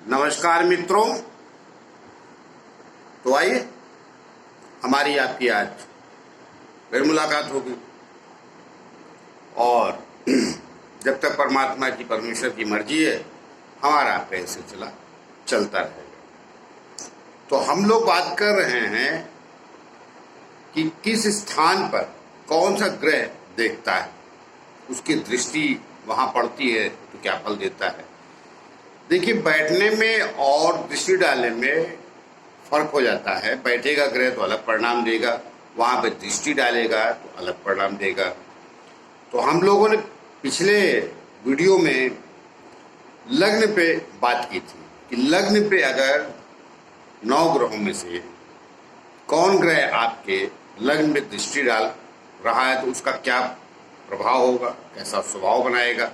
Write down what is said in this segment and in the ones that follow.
नमस्कार मित्रों। तो आइए हमारी आपकी आज फिर मुलाकात होगी और जब तक परमात्मा की परमेश्वर की मर्जी है हमारा आपका ये सिलसिला चलता रहेगा। तो हम लोग बात कर रहे हैं कि किस स्थान पर कौन सा ग्रह देखता है, उसकी दृष्टि वहां पड़ती है तो क्या फल देता है। देखिए, बैठने में और दृष्टि डालने में फर्क हो जाता है। बैठेगा ग्रह तो अलग परिणाम देगा, वहां पे दृष्टि डालेगा तो अलग परिणाम देगा। तो हम लोगों ने पिछले वीडियो में लग्न पे बात की थी कि लग्न पे अगर 9 ग्रहों में से कौन ग्रह आपके लग्न में दृष्टि डाल रहा है तो उसका क्या प्रभाव होगा, कैसा स्वभाव बनाएगा।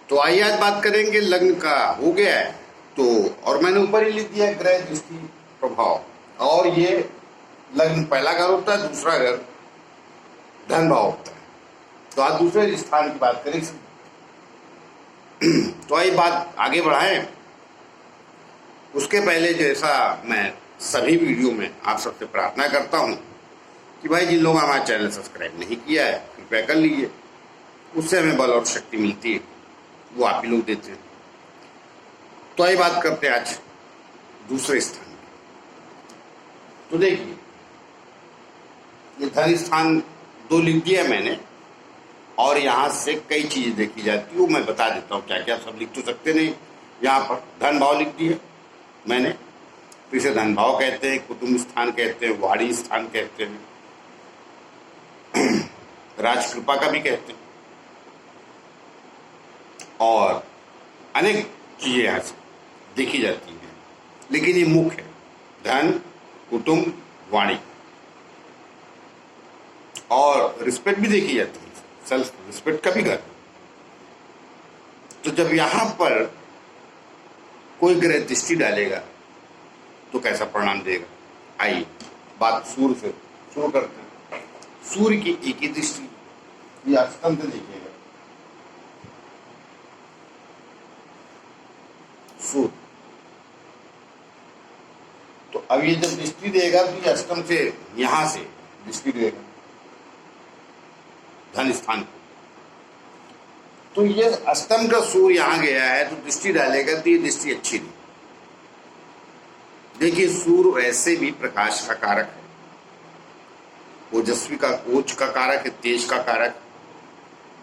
तो आइए आज बात करेंगे। लग्न का हो गया है तो, और मैंने ऊपर ही लिख दिया ग्रह दृष्टि प्रभाव, और ये लग्न पहला घर होता है, दूसरा घर धन भाव होता है। तो आज दूसरे स्थान की बात करेंगे। तो आइए बात आगे बढ़ाएं। उसके पहले जैसा मैं सभी वीडियो में आप सबसे प्रार्थना करता हूं कि भाई जिन लोगों ने हमारा चैनल सब्सक्राइब नहीं किया है कृपया कर लीजिए, उससे हमें बल और शक्ति मिलती है, वो आप ही लोग देते हैं। तो आइए बात करते हैं आज दूसरे स्थान की। तो देखिए, ये धन स्थान 2 लिख दिया मैंने, और यहां से कई चीजें देखी जाती है वो मैं बता देता हूं क्या क्या। सब लिख तो सकते नहीं। यहां पर धन भाव लिख दिया मैंने, तो इसे धन भाव कहते हैं, कुटुंब स्थान कहते हैं, वाणी स्थान कहते हैं, राजकृपा का भी कहते हैं, और अनेक चीजें यहां से देखी जाती हैं। लेकिन ये मुख्य है धन, कुटुंब, वाणी, और रिस्पेक्ट भी देखी जाती है, सेल्फ रिस्पेक्ट का भी घर। तो जब यहां पर कोई ग्रह दृष्टि डालेगा तो कैसा परिणाम देगा। आइए बात सूर्य से शुरू करते हैं। सूर्य की एक ही दृष्टि, ये अष्टम से देखिएगा, सूर्य। तो अब ये जब दृष्टि देगा तो ये अष्टम से यहां से दृष्टि देगा धन स्थान को। तो ये अष्टम का सूर्य यहां गया है तो दृष्टि डालेगा तो ये दृष्टि अच्छी नहीं। देखिए, सूर्य वैसे भी प्रकाश का कारक है, ओजस्वी का, ओज का कारक है, तेज का कारक।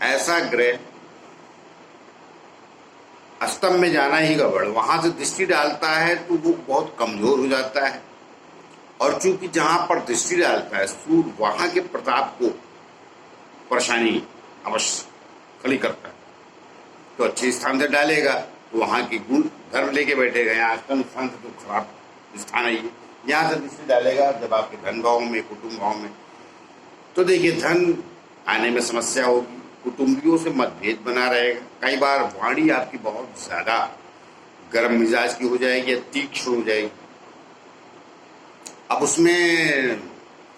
ऐसा ग्रह अष्टम में जाना ही गड़बड़, वहां से दृष्टि डालता है तो वो बहुत कमजोर हो जाता है। और चूंकि जहां पर दृष्टि डालता है सूर्य, वहां के प्रताप को परेशानी अवश्य खड़ी करता है। तो अच्छे स्थान से डालेगा तो वहां के गुण धर्म लेके बैठेगा। यहाँ अष्टम स्थान से तो खराब स्थान है ये, यहाँ से दृष्टि डालेगा जब आपके धन भाव में, कुटुंब भाव में, तो देखिए धन आने में समस्या होगी, कुटुंबियों से मतभेद बना रहेगा। कई बार वाणी आपकी बहुत ज्यादा गर्म मिजाज की हो जाएगी या तीक्ष्ण हो जाएगी। अब उसमें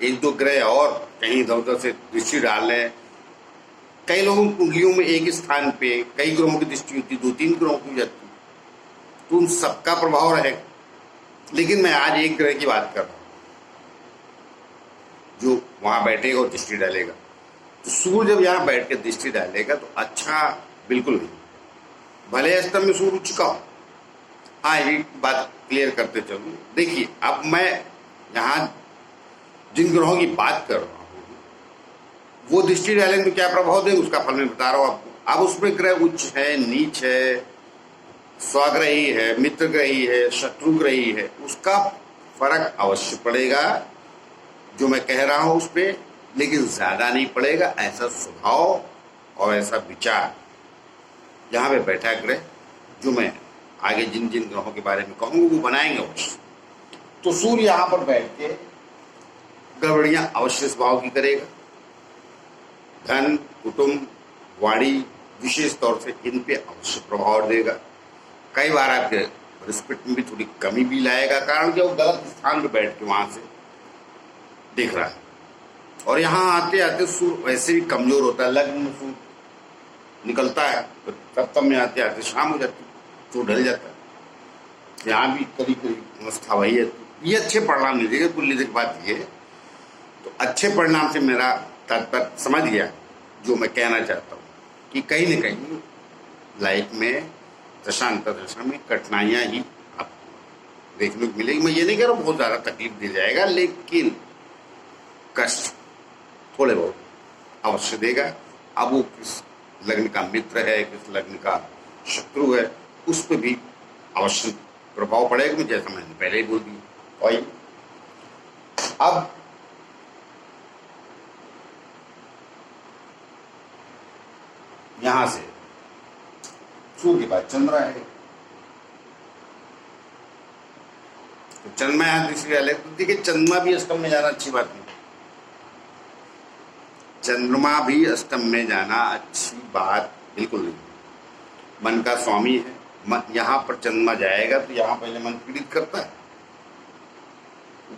1-2 ग्रह और कहीं इधर उधर से दृष्टि डाल रहे हैं। कई लोगों की कुंडलियों में एक स्थान पे कई ग्रहों की दृष्टि होती, 2-3 ग्रहों की जाती, तो उन सबका प्रभाव रहेगा। लेकिन मैं आज एक ग्रह की बात कर रहा हूं जो वहां बैठेगा और दृष्टि डालेगा। तो सूर्य जब यहाँ बैठ के दृष्टि डालेगा तो अच्छा बिल्कुल नहीं, भले अष्टम में सूर्य उच्च का हो। हाँ, ये बात क्लियर करते चलूं। देखिए, अब मैं यहाँ जिन ग्रहों की बात कर रहा हूँ वो दृष्टि डालेंगे तो क्या प्रभाव देंगे उसका फल मैं बता रहा हूँ आपको। अब उसमें ग्रह उच्च है, नीच है, स्वग्रही है, मित्र ग्रही है, शत्रु ग्रही है, उसका फर्क अवश्य पड़ेगा जो मैं कह रहा हूं उस पर, लेकिन ज्यादा नहीं पड़ेगा। ऐसा स्वभाव और ऐसा विचार जहां पे बैठा ग्रह, जो मैं आगे जिन जिन ग्रहों के बारे में कहूंगा वो बनाएंगे अवश्य। तो सूर्य यहां पर बैठ के गड़बड़ियां अवश्य स्वभाव की करेगा। धन, कुटुंब, वाणी विशेष तौर से इन पे अवश्य प्रभाव देगा। कई बार आपके रिस्पेक्ट में भी थोड़ी कमी भी लाएगा, कारण कि वो गलत स्थान पर बैठ के वहां से देख रहा है। और यहाँ आते आते सूर्य वैसे भी कमजोर होता है, लग्न में सूर्य निकलता है तो सप्तम में आते आते शाम हो जाती है, तो ढल जाता है। यहाँ भी करीब करीब अवस्था वही है। ये अच्छे परिणाम नहीं देगा। कुल की बात ये, तो अच्छे परिणाम से मेरा तात्पर्य समझ गया जो मैं कहना चाहता हूँ कि कहीं न कहीं लाइफ में दशांतर दशा में कठिनाइयाँ ही आपको देखने को मिलेगी। मैं ये नहीं कह रहा हूँ बहुत ज़्यादा तकलीफ दी जाएगा, लेकिन कष्ट थोड़े बहुत अवश्य देगा। अब वो किस लग्न का मित्र है, किस लग्न का शत्रु है, उस पर भी अवश्य प्रभाव पड़ेगा, जैसा मैंने पहले ही बोल दिया। और अब यहां से सूर्य के बाद चंद्रमा है, तो चंद्रमा यहां दृष्टि डाले तो देखिए चंद्रमा भी अष्टम में जाना अच्छी बात नहीं। चंद्रमा भी अष्टम में जाना अच्छी बात बिल्कुल नहीं। मन का स्वामी है, मन यहां पर चंद्रमा जाएगा तो यहां पहले मन पीड़ित करता है,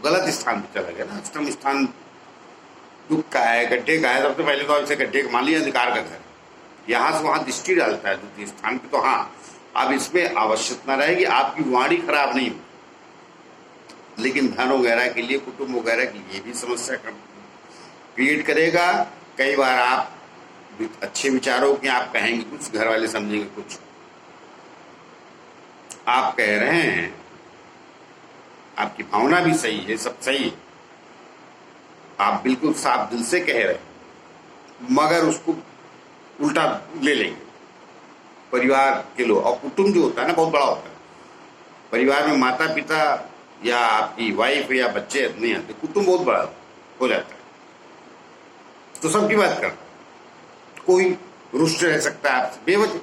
गलत स्थान पर चला गया ना। अष्टम स्थान दुख का है, गड्ढे का है। सबसे पहले तो इसे गड्ढे का मान लिया, अधिकार का घर, यहां से वहां दृष्टि डालता है द्वितीय स्थान पे। तो हाँ, अब इसमें आवश्यकता रहेगी आपकी वाणी खराब नहीं हो, लेकिन धन वगैरह के लिए, कुटुंब वगैरह के लिए भी समस्या क्रिएट करेगा। कई बार आप अच्छे विचारों के आप कहेंगे कुछ, घर वाले समझेंगे कुछ। आप कह रहे हैं, आपकी भावना भी सही है, सब सही है, आप बिल्कुल साफ दिल से कह रहे हैं, मगर उसको उल्टा ले लेंगे परिवार के लोग। और कुटुंब जो होता है ना बहुत बड़ा होता है। परिवार में माता पिता या आपकी वाइफ या बच्चे नहीं आते, कुटुंब बहुत बड़ा हो जाता है। तो सबकी बात कर, कोई रुष्ट रह सकता है आपसे बेवजह,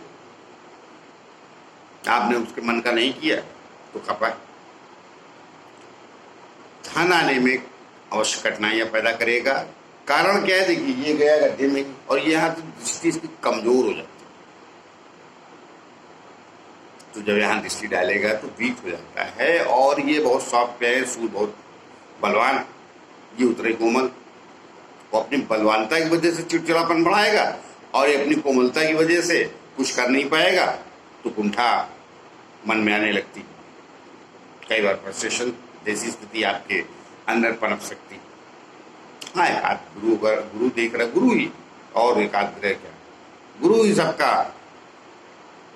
आपने उसके मन का नहीं किया तो खपा। धन आने में अवश्य कठिनाइयां पैदा करेगा। कारण क्या है, देखिए ये गया गड्ढे में, और यहाँ तो दृष्टि इसकी कमजोर हो जाती है। तो जब यहाँ दृष्टि डालेगा तो वीक हो जाता है। और ये बहुत सॉफ्ट है, सूर्य बहुत बलवान, ये उतरे कोमल, वो अपनी बलवानता की वजह से चिड़चिड़ापन बढ़ाएगा, और ये अपनी कोमलता की वजह से कुछ कर नहीं पाएगा तो कुंठा मन में आने लगती। कई बार फ्रस्ट्रेशन जैसी स्थिति आपके अंदर पनप सकती। हाँ, एक आध गुरु देख रहा, गुरु ही, और एक आध ग्रह क्या, गुरु ही सबका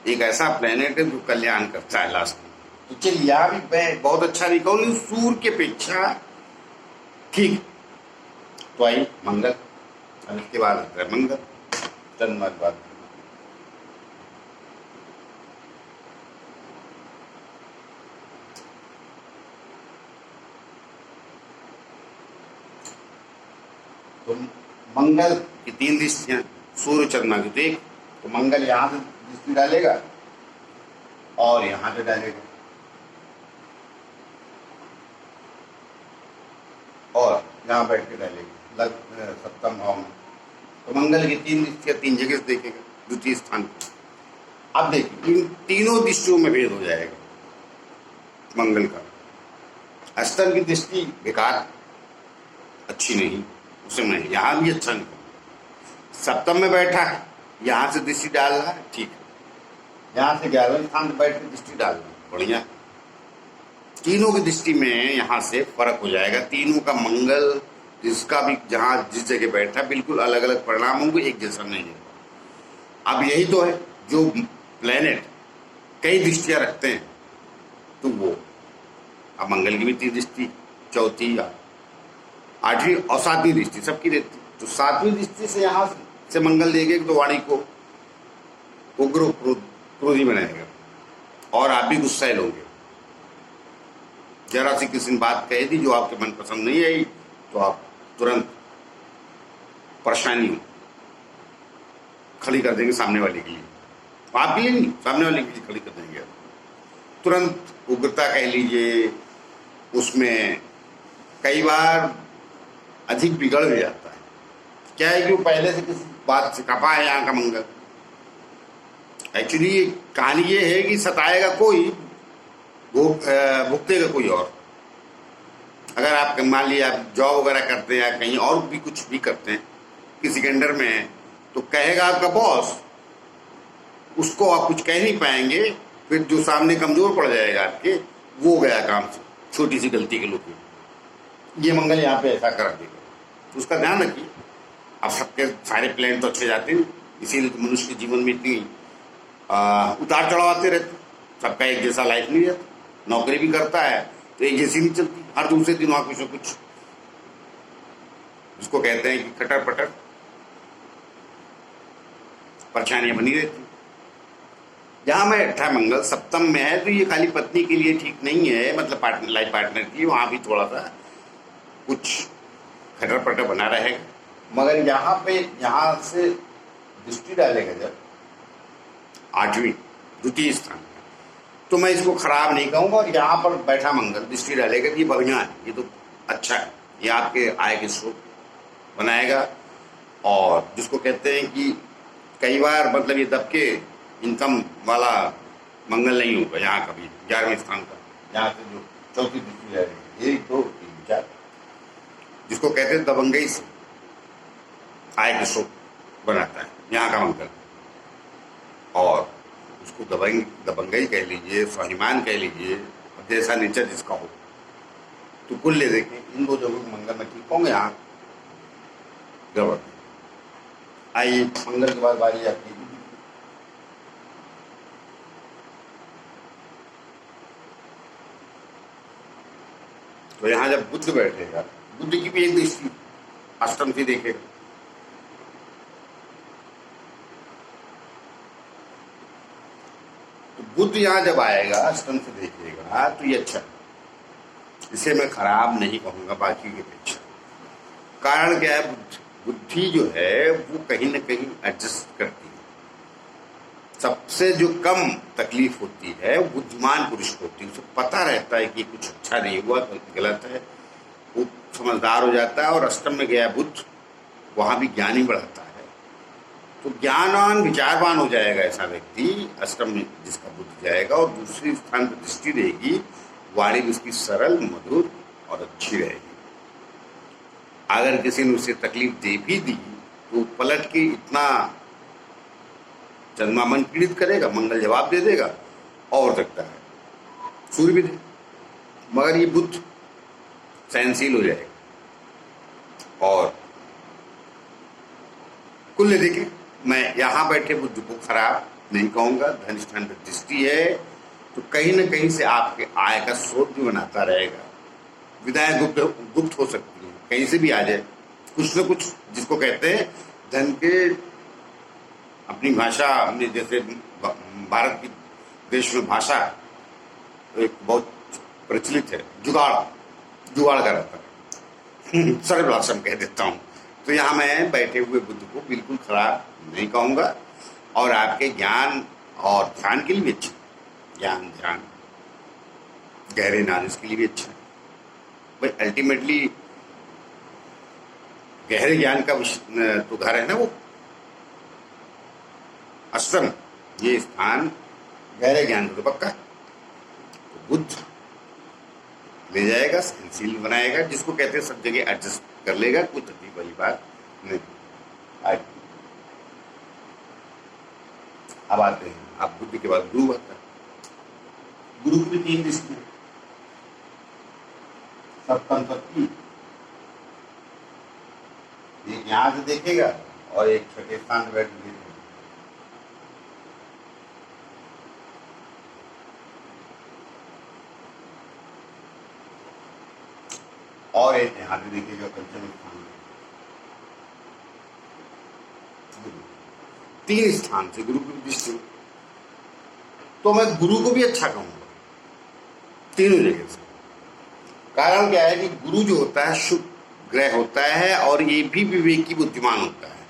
एक ऐसा प्लेनेट है जो कल्याण करता है लास्ट में। तो चलिए, यहाँ भी मैं बहुत अच्छा नहीं कहूँ, लेकिन सूर्य की अपेक्षा ठीक। तो आई मंगल, और इसके बाद आता है मंगल, चंद्रमा के बाद तो मंगल की 3 दृष्टियां, सूर्य चंद्रमा की। तो एक तो मंगल यहां से दृष्टि डालेगा और यहां से डालेगा, और यहां बैठ के डालेगा सप्तम भाव में। तो मंगल की 3 दृष्टियां 3 जगह से देखेगा, द्वितीय स्थान पर। अब देखिए इन तीनों दृष्टियों में भेद हो जाएगा मंगल का। अष्टम की दृष्टि बेकार, अच्छी नहीं, उसे मैं यहां भी अच्छा नहीं। सप्तम में बैठा है, यहां से दृष्टि डाल रहा है, ठीक है। यहां से 11वें स्थान पर बैठ के दृष्टि डाल रहा है, बढ़िया। तीनों की दृष्टि में यहां से फर्क हो जाएगा। तीनों का मंगल जिसका भी जहां जिस जगह बैठा, बिल्कुल अलग अलग परिणाम होंगे, एक जैसा नहीं है। अब यही तो है, जो प्लेनेट कई दृष्टियां रखते हैं तो वो, अब मंगल की भी 3 दृष्टि, चौथी, 8वीं और 7वीं दृष्टि सबकी रहती। तो 7वीं दृष्टि से यहां से मंगल देंगे तो वाणी को उग्र क्रोधी बनाएगा, और आप भी गुस्सैल होंगे। जरा सी किसी ने बात कही थी जो आपके मन पसंद नहीं आई, तो आप तुरंत परेशानी खड़ी कर देंगे सामने वाले के लिए, आपके लिए नहीं, सामने वाले के लिए खड़ी कर देंगे। तुरंत उग्रता कह लीजिए, उसमें कई बार अधिक बिगड़ भी जाता है। क्या है कि वो पहले से किसी बात से खपा है यहाँ का मंगल। एक्चुअली कहानी ये है कि सताएगा कोई, भुगतेगा कोई और। अगर आप मान लिया आप जॉब वगैरह करते हैं या कहीं और भी कुछ भी करते हैं, किसी के अंडर में है, तो कहेगा आपका बॉस, उसको आप कुछ कह नहीं पाएंगे, फिर जो सामने कमजोर पड़ जाएगा आपके, वो गया काम से, छोटी सी गलती के लोग ये मंगल यहाँ पे ऐसा करा देगा, तो उसका ध्यान रखिए। अब सबके सारे प्लान तो अच्छे जाते हैं, इसीलिए तो मनुष्य के जीवन में इतनी उतार चढ़ाव आते रहते, सबका एक जैसा लाइफ नहीं रहता। नौकरी भी करता है तो एक जैसी नहीं चलती, हर दूसरे दिन वहाँ कुछ न कुछ, जिसको कहते हैं कि खटर पटर परेशानियां बनी रहती। जहां में अट्ठा मंगल सप्तम में है तो ये खाली पत्नी के लिए ठीक नहीं है, मतलब पार्टनर, लाइफ पार्टनर की, वहां भी थोड़ा सा कुछ खटर पटर बना रहेगा। मगर यहाँ पे, यहाँ से दृष्टि डालेगा जब आठवीं द्वितीय स्थान, तो मैं इसको खराब नहीं कहूँगा। और यहाँ पर बैठा मंगल दृष्टि डालेगा, ये बढ़िया है, ये तो अच्छा है, ये आपके आय के स्रोत बनाएगा। और जिसको कहते हैं कि कई बार मतलब ये दबके इनकम वाला मंगल नहीं होगा यहाँ कभी, 11वें स्थान का, यहाँ से जो चौथी दृष्टि डालेगी, 1 2 3 4, जिसको कहते हैं दबंगई से आय के स्रोत बनाता है यहाँ का मंगल। और उसको दबंगई कह लीजिए, स्वाभिमान कह लीजिए, जैसा नेचर जिसका हो। तो कुल ले देखें इन दो जगहों के मंगल में ठीक होंगे, यहाँ गड़बड़। आइए मंगल के बाद बारी आती है। तो यहाँ जब बुध बैठेगा, बुध की भी एक दृष्टि अष्टम से देखेगा, तो बुध यहाँ जब आएगा अष्टम से देखेगा तो ये अच्छा, इसे मैं खराब नहीं कहूंगा बाकी की अपेक्षा। कारण क्या है, बुद्धि जो है वो कहीं ना कहीं एडजस्ट करती है। सबसे जो कम तकलीफ होती है वो बुद्धिमान पुरुष को होती है, उसे पता रहता है कि कुछ अच्छा नहीं हुआ, गलत है, वो समझदार हो जाता है। और अष्टम में गया बुध, वहां भी ज्ञान ही बढ़ाता है, तो ज्ञानवान विचारवान हो जाएगा ऐसा व्यक्ति अष्टम में जिसका बुध जाएगा। और दूसरी स्थान पर दृष्टि रहेगी, वाणी भी उसकी सरल, मधुर और अच्छी रहेगी। अगर किसी ने उसे तकलीफ दे भी दी तो पलट के इतना चंद्रमा मन पीड़ित करेगा, मंगल जवाब दे देगा, और सकता है सूर्य भी दे, मगर ये बुध सहनशील हो जाएगा। और कुल देखें, मैं यहाँ बैठे बुध को खराब नहीं कहूँगा, धन स्थान पर दृष्टि है तो कहीं ना कहीं से आपके आय का स्रोत भी बनाता रहेगा। विदाएं गुप्त हो सकती है, कहीं से भी आ जाए कुछ न कुछ, जिसको कहते हैं धन के, अपनी भाषा, हमने जैसे भारत की देश में भाषा एक बहुत प्रचलित है, जुगाड़ का रहता है, सरल भाषा में कह देता हूँ। तो यहाँ मैं बैठे हुए बुध को बिल्कुल खराब नहीं कहूँगा, और आपके ज्ञान और ध्यान के लिए भी अच्छा, ज्ञान ध्यान गहरे नॉलेज के लिए भी अच्छा है भाई। अल्टीमेटली गहरे ज्ञान का तो घर है ना वो अष्टम, ये स्थान गहरे ज्ञान तो पक्का, तो बुध ले जाएगा, सहनशील बनाएगा, जिसको कहते हैं सब जगह एडजस्ट कर लेगा, कोई तकलीफ वाली बात नहीं। अब आते हैं, अब बुद्ध के बाद गुरु आता है। गुरु की भी 3 दृष्टि है, सप्तम तत्व, एक यहाँ से देखेगा और एक छठे स्थान में बैठ के देखेगा। और एक यहाँ से देखेगा पंचम स्थान में। 3 स्थान से गुरु की दृष्टि, तो मैं गुरु को भी अच्छा कहूंगा तीनों जगह से। कारण क्या है कि गुरु जो होता है शुभ ग्रह होता है, और ये भी विवेकी बुद्धिमान होता है,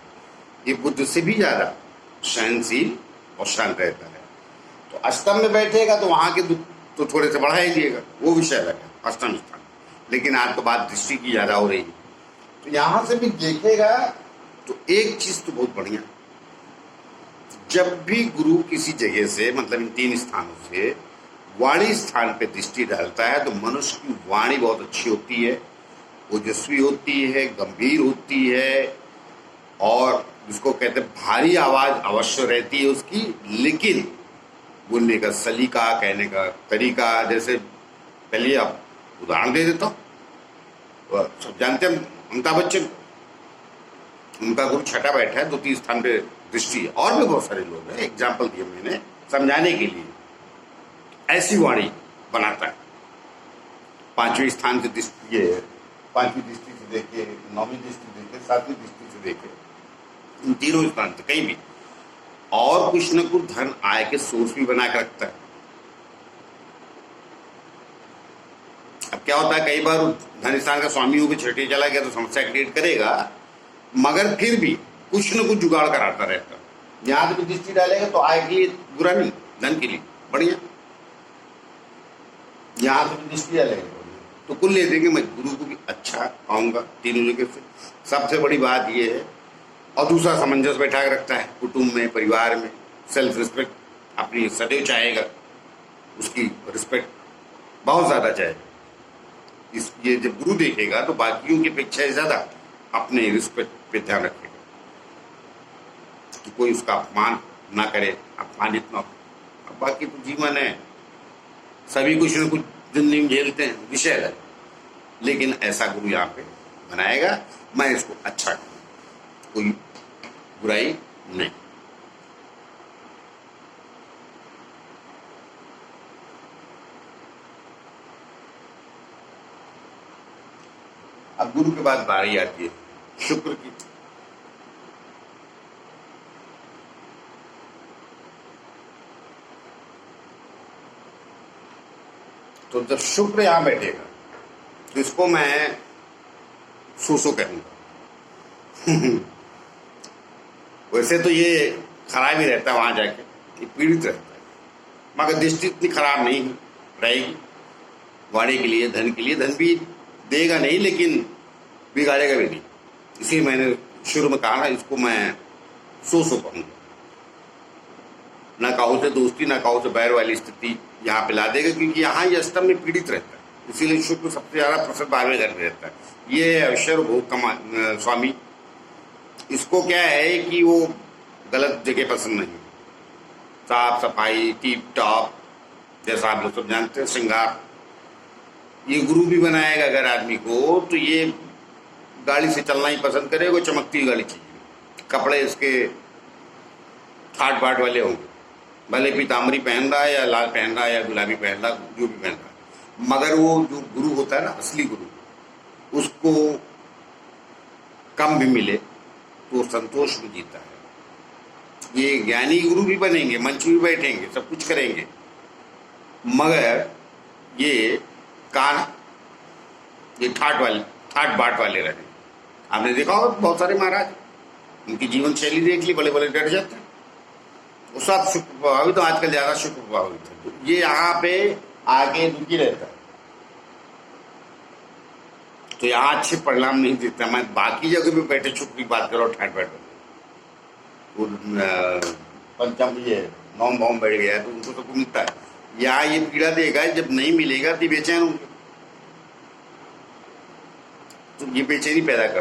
ये बुद्ध से भी ज्यादा सहनशील और शांत रहता है। तो अष्टम में बैठेगा तो वहां के तो थोड़े से बढ़ा ही दिएगा, वो विषय अलग है अष्टम स्थान, लेकिन आज तो बात दृष्टि की ज्यादा हो रही है। तो यहां से भी देखेगा तो एक चीज तो बहुत बढ़िया, जब भी गुरु किसी जगह से, मतलब इन 3 स्थानों से वाणी स्थान पे दृष्टि डालता है, तो मनुष्य की वाणी बहुत अच्छी होती है, ओजस्वी होती है, गंभीर होती है, और जिसको कहते हैं भारी आवाज अवश्य रहती है उसकी, लेकिन बोलने का सलीका, कहने का तरीका, जैसे पहले आप उदाहरण दे देता हूँ। सब जानते हैं अमिताभ बच्चन, उनका गुरु छठा बैठा है, 2-3 स्थान पे दृष्टि है, और भी बहुत सारे लोग हैं, एग्जाम्पल दिए मैंने समझाने के लिए। ऐसी वाणी बनाता है, 5वें स्थान से दृष्टि है, 5वीं दृष्टि से देखे, 9वीं दृष्टि देखे, 7वीं दृष्टि से देखे, इन तीनों स्थान से कहीं भी, और कुछ न कुछ धन आय के सोर्स भी बना के रखता है। अब क्या होता है, कई बार धन स्थान का स्वामी होकर छठे चला गया तो समस्या क्रिएट करेगा, मगर फिर भी कुछ न कुछ जुगाड़ कराता रहता है। यहां भी दृष्टि डालेगा तो आय के लिए बुरा नहीं, धन के लिए बढ़िया। यहां से भी दृष्टि डालेगा तो कुल ले देंगे, मैं गुरु को भी अच्छा पाऊंगा तीनों जगह से। सबसे बड़ी बात यह है, और दूसरा सामंजस्य बैठा के रखता है कुटुंब में, परिवार में, सेल्फ रिस्पेक्ट अपनी सदैव चाहेगा, उसकी रिस्पेक्ट बहुत ज्यादा चाहेगा। ये जब गुरु देखेगा तो बाकियों की अपेक्षा ज्यादा अपने रिस्पेक्ट पे ध्यान रखेगा कि कोई उसका अपमान ना करे, अपमानित ना हो। अब बाकी तो जीवन है, सभी कुछ न कुछ जिंदगी में झेलते हैं, विषय अलग, लेकिन ऐसा गुरु यहाँ पे बनाएगा, मैं इसको अच्छा करूँ, कोई बुराई नहीं। अब गुरु के बाद बारी आती है शुक्र की। तो जब शुक्र यहां बैठेगा तो इसको मैं सोसो कहूंगा। वैसे तो ये खराब ही रहता है वहां जाके, ये पीड़ित रहता है, मगर दृष्टि इतनी खराब नहीं रहेगी। वाणी के लिए, धन के लिए, धन भी देगा नहीं लेकिन बिगाड़ेगा भी नहीं। इसीलिए मैंने शुरू में कहा ना, इसको मैं सोसो कहूंगा। ना काहो से दोस्ती, ना काहो से बैर वाली स्थिति यहाँ पे ला देगा, क्योंकि यहाँ ये अष्टम में पीड़ित रहता है, इसीलिए शुक्र सबसे ज्यादा प्रसिद्ध 12वें घर में रहता है। ये अवसर भोग कमा स्वामी, इसको क्या है कि वो गलत जगह पसंद नहीं, साफ सफाई, टीप टॉप, जैसा आप लोग सब जानते हैं, श्रृंगार। ये गुरु भी बनाएगा अगर आदमी को, तो ये गाड़ी से चलना ही पसंद करेगा, चमकती गाड़ी चाहिए, कपड़े इसके ठाट बाट वाले होंगे, भले पीताम्बरी पहन रहा है या लाल पहन रहा है या गुलाबी पहन रहा, जो भी पहन रहा है, मगर वो जो गुरु होता है ना, असली गुरु, उसको कम भी मिले तो संतोष में जीता है। ये ज्ञानी गुरु भी बनेंगे, मंच भी बैठेंगे, सब कुछ करेंगे, मगर ये कान, ये ठाट बाट वाले रहे। आपने देखा होगा बहुत सारे महाराज, उनकी जीवन शैली देख ली, बड़े बड़े डर जाते हैं, वो सब शुक्र प्रभावित, तो आजकल ज्यादा शुक्र प्रभावित है, तो ये यहाँ पे आगे दुखी रहता है, तो यहाँ अच्छे परिणाम नहीं देता। मैं बाकी जगह भी बैठे शुक्र की बात करो, ठाट बाट वो पंचम ये नौम भौम बैठ गया है तो उनको सबको मिलता है, यहाँ ये पीड़ा देगा, जब नहीं मिलेगा तो बेचैन होंगे, तो ये बेचैनी पैदा करता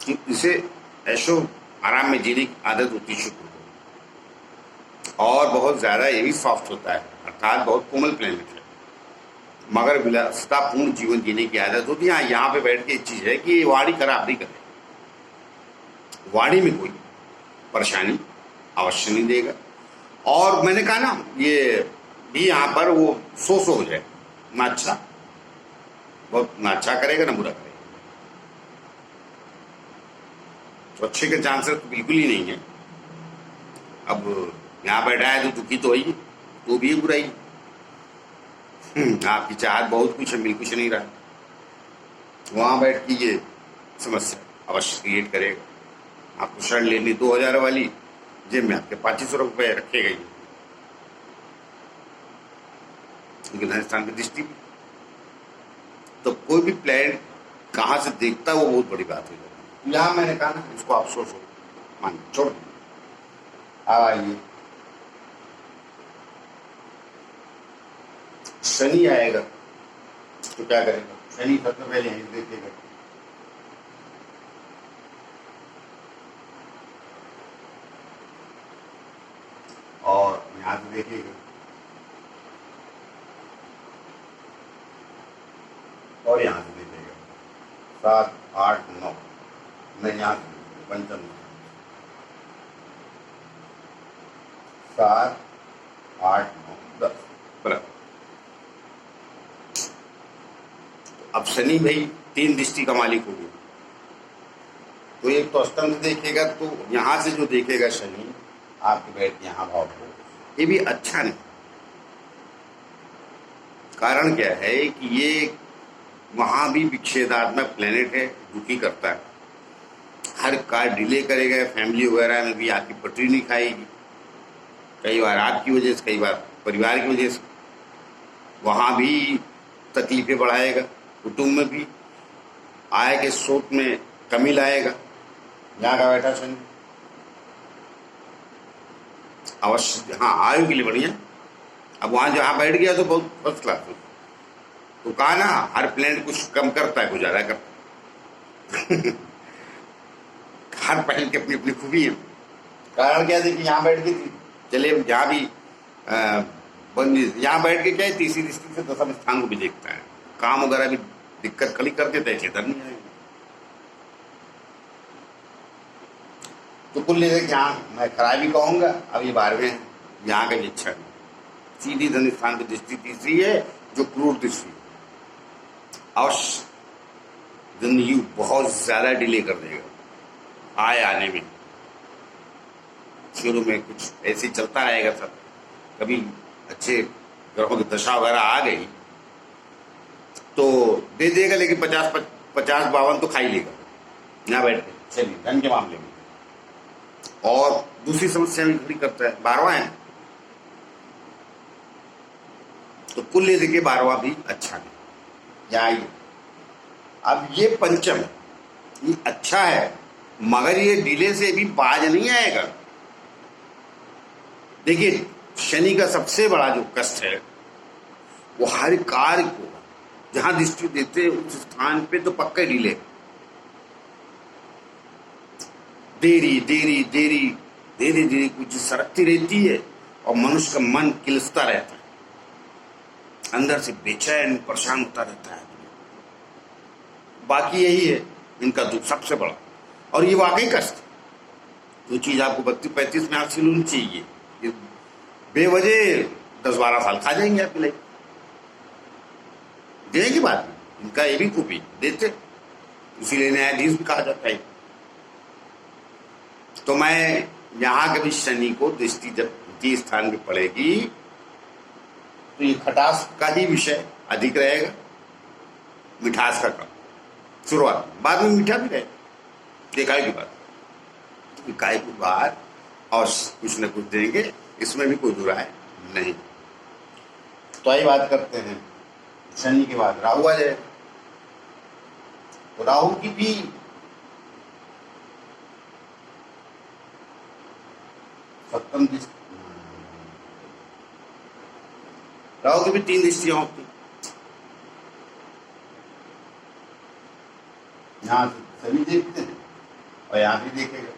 है। इसे ऐशो आराम में जीने की आदत होती है शुक्र को, और बहुत ज्यादा ये भी सॉफ्ट होता है, अर्थात बहुत कोमल प्लेनेट है, मगर विलासितापूर्ण जीवन जीने की आदत होती है। यहाँ पे बैठ के एक चीज है कि वाणी खराब नहीं करे, वाणी में कोई परेशानी अवश्य नहीं देगा। और मैंने कहा ना, ये भी यहाँ पर वो सो हो जाए, ना अच्छा, बहुत ना अच्छा करेगा ना बुरा करेगा, तो अच्छे के चांसेस तो बिल्कुल ही नहीं है। अब यहाँ बैठा है तो दुखी तो है ही, तो भी बुराई। आपकी चाहत बहुत कुछ है, मिल कुछ नहीं रहा, वहां बैठ के ये समस्या अवश्य क्रिएट करेगा। आपको शर्ट लेनी 2000 वाली, जेब में आपके 2500 रुपये रखेगा ही, लेकिन राजस्थान की दृष्टि भी, तो कोई भी प्लान कहां से देखता है वो बहुत बड़ी बात हो जाती है। यहाँ मैंने कहा ना, इसको आप सोचो, मान छोड़ आइए, शनि आएगा तो क्या करेगा, शनि सबसे पहले यहीं देखेगा, और यहां से देखेगा, और यहाँ से देखेगा 7 8 9, नहीं यहाँ से पंचम 7 8 9 10 बराबर। अब शनि भाई 3 दृष्टि का मालिक हो गया, तो एक तो अष्टम से देखेगा, तो यहां से जो देखेगा शनि आपके बैठ यहाँ भाव को, ये भी अच्छा नहीं। कारण क्या है कि ये वहां भी विच्छेदात्मक प्लेनेट है, दुखी करता है, हर कार्य डिले करेगा, फैमिली वगैरह में भी आपकी पटरी नहीं खाएगी, कई बार आपकी वजह से, कई बार परिवार की वजह से, वहां भी तकलीफें बढ़ाएगा, कुटुंब में भी आय के स्रोत में कमी लाएगा। यहाँ का बैठा शनि अवश्य, हाँ आयु के लिए बढ़िया। अब वहां जहाँ बैठ गया तो बहुत फर्स्ट क्लास हो, तो कहा ना हर प्लेनेट कुछ कम करता है, कुछ ज्यादा करता है। हर प्लेनेट की अपनी अपनी खूबी है। कारण क्या है कि यहाँ बैठ के चले, जहाँ भी यहाँ बैठ के क्या है, तीसरी दृष्टि से दसम स्थान को भी देखता है, काम वगैरह भी दिक्कत खड़ी कर देता है, इसलिए डर नहीं आएगा। तो कुल लेकर यहाँ मैं खराबी कहूंगा। अब ये 12वें हैं, यहाँ का भी इच्छा है, सीधी धन स्थान की दृष्टि तीसरी है, जो क्रूर दृष्टि अवश्य जिंदगी बहुत ज्यादा डिले कर देगा आय आने में। शुरू में कुछ ऐसे चलता रहेगा सब, कभी अच्छे ग्रहों की दशा वगैरह आ गई तो दे देगा, लेकिन 50-52 तो खा ही लेगा यहाँ बैठ के। चलिए धन के मामले में और दूसरी समस्या भी खड़ी करता है, 12वां है, तो कुल ले देखिए 12वां भी अच्छा नहीं। यहाँ ये अब ये पंचम ये अच्छा है, मगर ये डिले से भी बाज नहीं आएगा। देखिए शनि का सबसे बड़ा जो कष्ट है वो हर कार्य को जहां दृष्टि देते हैं उस स्थान पे तो पक्का डिले, देरी देरी देरी धीरे धीरे कुछ सरकती रहती है और मनुष्य का मन किलसता रहता है, अंदर से बेचैन परेशान होता रहता है। बाकी यही है इनका दुख सबसे बड़ा, और ये वाकई कष्ट। जो चीज आपको 32-35 में हासिल होनी चाहिए, ये बेवजह 10-12 साल खा जाएंगे आपके लिए। देने की बात इनका ये भी खूबी देते, इसीलिए न्यायाधीश भी कहा जाता है। तो मैं यहाँ कभी शनि को दृष्टि जब द्वितीय स्थान पे पड़ेगी तो ये खटास का ही विषय अधिक रहेगा, मिठास का कम शुरुआत, बाद में मीठा भी रहेगा। इकाई की बात, इकाई की बात और कुछ न कुछ देंगे, इसमें भी कोई दुराय नहीं। तो आई बात करते हैं शनि के बाद राहु आ जाएगा। तो राहु की भी सप्तम दृष्टि, राहु की भी 3 दृष्टियां होती, यहां से सभी देखते हैं और यहां भी देखेगा।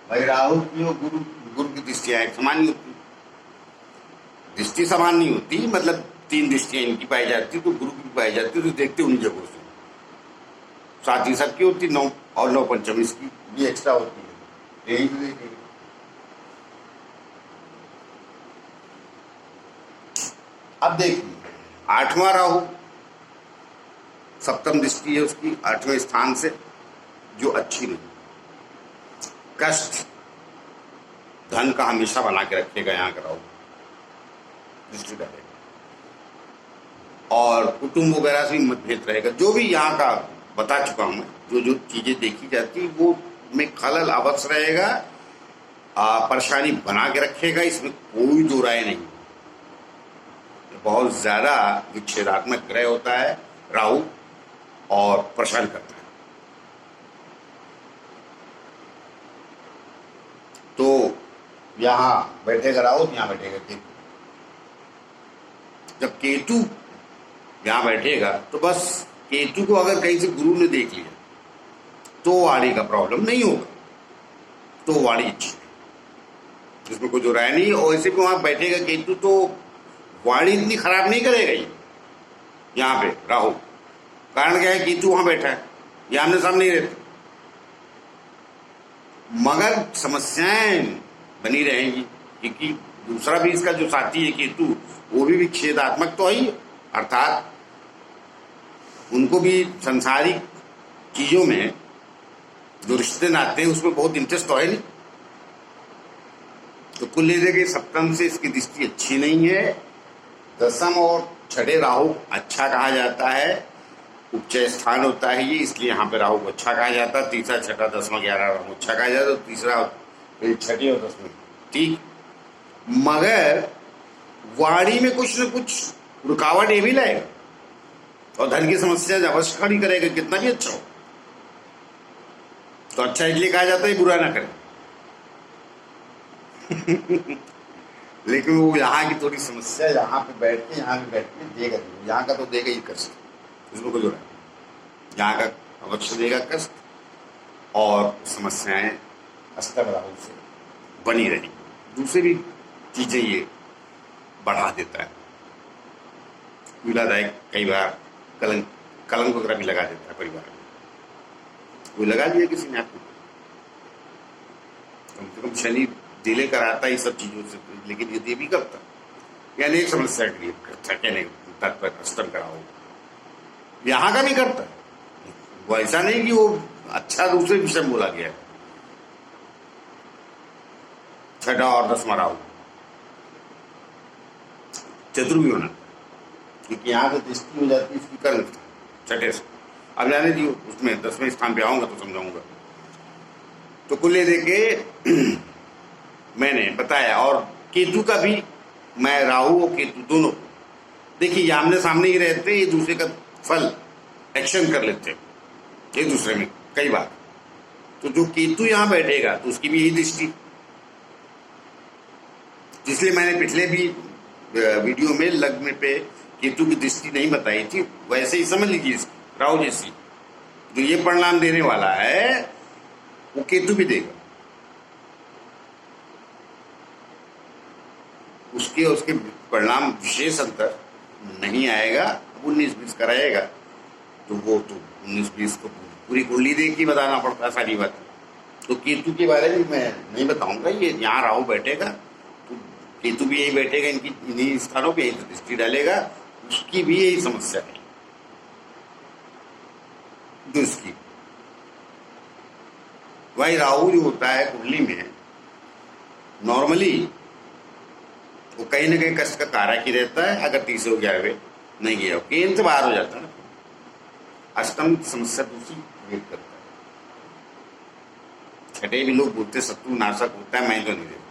भाई राहु की और गुरु की दृष्टियां समान नहीं होती, दृष्टि समान नहीं होती, मतलब 3 दृष्टियां इनकी पाई जाती तो गुरु की पाई जाती, तो देखते उन्हीं जगहों से। साथ ही सबकी होती 9 और 9 पंचम इसकी भी एक्स्ट्रा होती है, यही तो देखेगा। अब देखिए 8वां राहु, सप्तम दृष्टि है उसकी 8वें स्थान से, जो अच्छी नहीं, कष्ट धन का हमेशा बना के रखेगा यहाँ का राहु दृष्टि डालेगा, और कुटुंब वगैरह से भी मतभेद रहेगा। जो भी यहाँ का बता चुका हूं मैं, जो जो चीजें देखी जाती वो में खलल अवश्य रहेगा, परेशानी बना के रखेगा, इसमें कोई दो राय नहीं। बहुत ज्यादा विच्छेदात्मक ग्रह होता है राहु और परेशान करता है। तो यहां बैठेगा राहु, यहां बैठेगा केतु। जब केतु यहां बैठेगा तो बस केतु को अगर कहीं से गुरु ने देख लिया तो वाणी का प्रॉब्लम नहीं होगा, तो वाणी अच्छी है, जिसमें कोई जो राय नहीं। और ऐसे भी वहां बैठेगा केतु तो वाणी इतनी खराब नहीं करेगा ये यहाँ पे राहु, कारण क्या है, केतु वहां बैठा है, ये आमने सामने ही रहते, मगर समस्याएं बनी रहेंगी, क्योंकि दूसरा भी इसका जो साथी है केतु, वो भी विच्छेदात्मक तो है ही, अर्थात उनको भी संसारिक चीजों में जो रिश्ते नाते हैं उसमें बहुत इंटरेस्ट तो है नहीं। तो कुल मिला के सप्तम से इसकी दृष्टि अच्छी नहीं है। दसम और छठे राहु अच्छा कहा जाता है, उपचय स्थान होता है ये, इसलिए यहाँ पे राहु को अच्छा कहा जाता है। तीसरा, छठा, 10वां, 11 राहु अच्छा कहा जाता है, तो तीसरा, छठी और 10वीं ठीक। मगर वाणी में कुछ न कुछ रुकावट ये भी लाएगा और धन की समस्या अवश्य खड़ी करेगा, कितना भी अच्छा हो। तो अच्छा इसलिए कहा जाता है बुरा ना करे लेकिन वो यहाँ की थोड़ी समस्या, यहाँ पे बैठ के देगा, यहाँ का तो देगा ही कष्ट, इसमें कोई जोड़ा, यहाँ का अवश्य देगा कष्ट और समस्याएं अष्टम राहु से बनी रही। दूसरी भी चीजें ये बढ़ा देता है, पीड़ादायक, कई बार कलंक वगैरह भी लगा देता है परिवार में। कोई लगा दिया किसी ने आपको, कम से कम शनि डिले कराता है सब चीजों से, लेकिन ये भी करता, यानी एक समस्या क्रिएट करता है, कहने तात्पर्य अष्टम कराओ, यहाँ का भी करता है। वो ऐसा नहीं कि वो अच्छा दूसरे विषय में बोला गया है। छठा और 10वां राहु चतुर्भुज होना, क्योंकि यहाँ से दृष्टि हो जाती है इसकी कर्म छठे से। अब जाने दी उसमें 10वें स्थान पे आऊंगा तो समझाऊंगा। तो कुल ये देखे मैंने बताया, और केतु का भी, मैं राहु और केतु दोनों, देखिए ये आमने सामने ही रहते, ये दूसरे का फल एक्शन कर लेते एक दूसरे में कई बार। तो जो केतु यहां बैठेगा तो उसकी भी यही दृष्टि, इसलिए मैंने पिछले भी वीडियो में लग्न पे केतु की दृष्टि नहीं बताई थी, वैसे ही समझ लीजिए राहु जैसी जो ये परिणाम देने वाला है वो केतु भी देगा। उसके परिणाम विशेष अंतर नहीं आएगा। 19-20 कराएगा तो वो तो 19-20 को पूरी कुंडली देख के बताना पड़ता है सारी बात। तो केतु के बारे में मैं नहीं बताऊंगा, ये यहाँ राहु बैठेगा तो केतु भी यही बैठेगा, इन्हीं स्थानों पे यही दृष्टि डालेगा, उसकी भी यही समस्या है जिसकी। वही राहु जो होता है कुंडली में नॉर्मली वो कहीं ना कहीं कष्ट का कारक ही रहता है, अगर 30 हो 11वें नहीं गया केंद्र से बाहर हो जाता है ना, अष्टम समस्या दूसरी क्रिएट करता है। छठे भी लोग बोलते शत्रु नाशक होता है, मैं तो नहीं देखता,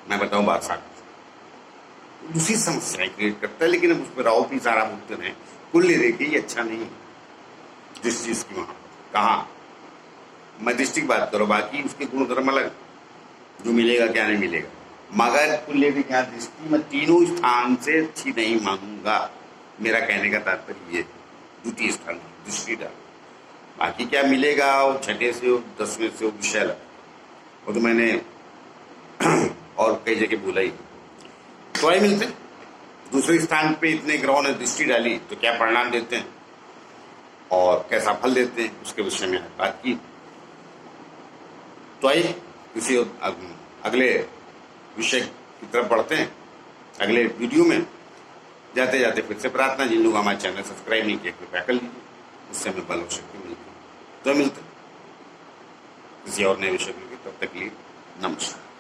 मैं बताऊं बात साथ दूसरी समस्याएं क्रिएट करता है, लेकिन अब उस पर राहु भी सारा बोलते रहे, कुल देखिए ये अच्छा नहीं जिस चीज की वहां कहा मैं दृष्टि बात करो, बाकी उसके गुण धर्म अलग, जो मिलेगा क्या नहीं मिलेगा। मगर कुल भी क्या दृष्टि मैं तीनों स्थान से अच्छी नहीं मानूंगा, मेरा कहने का तात्पर्य ये द्वितीय स्थान दृष्टि डाल, बाकी क्या मिलेगा वो छठे से हो 10वें से हो विषय अलग, वो तो मैंने और कई जगह बोला ही। तो आई मिलते दूसरे स्थान पे इतने ग्रहों ने दृष्टि डाली तो क्या परिणाम देते हैं और कैसा फल देते हैं, उसके विषय में बात की। तो आइए किसी अगले विषय की तरफ बढ़ते हैं अगले वीडियो में। जाते जाते फिर से प्रार्थना, जिन लोग हमारे चैनल सब्सक्राइब नहीं किए कृपया कर लीजिए, उससे हमें बल और शक्ति मिलती है। तो मिलते किसी और नए विषय के लिए, तब तक के लिए नमस्कार।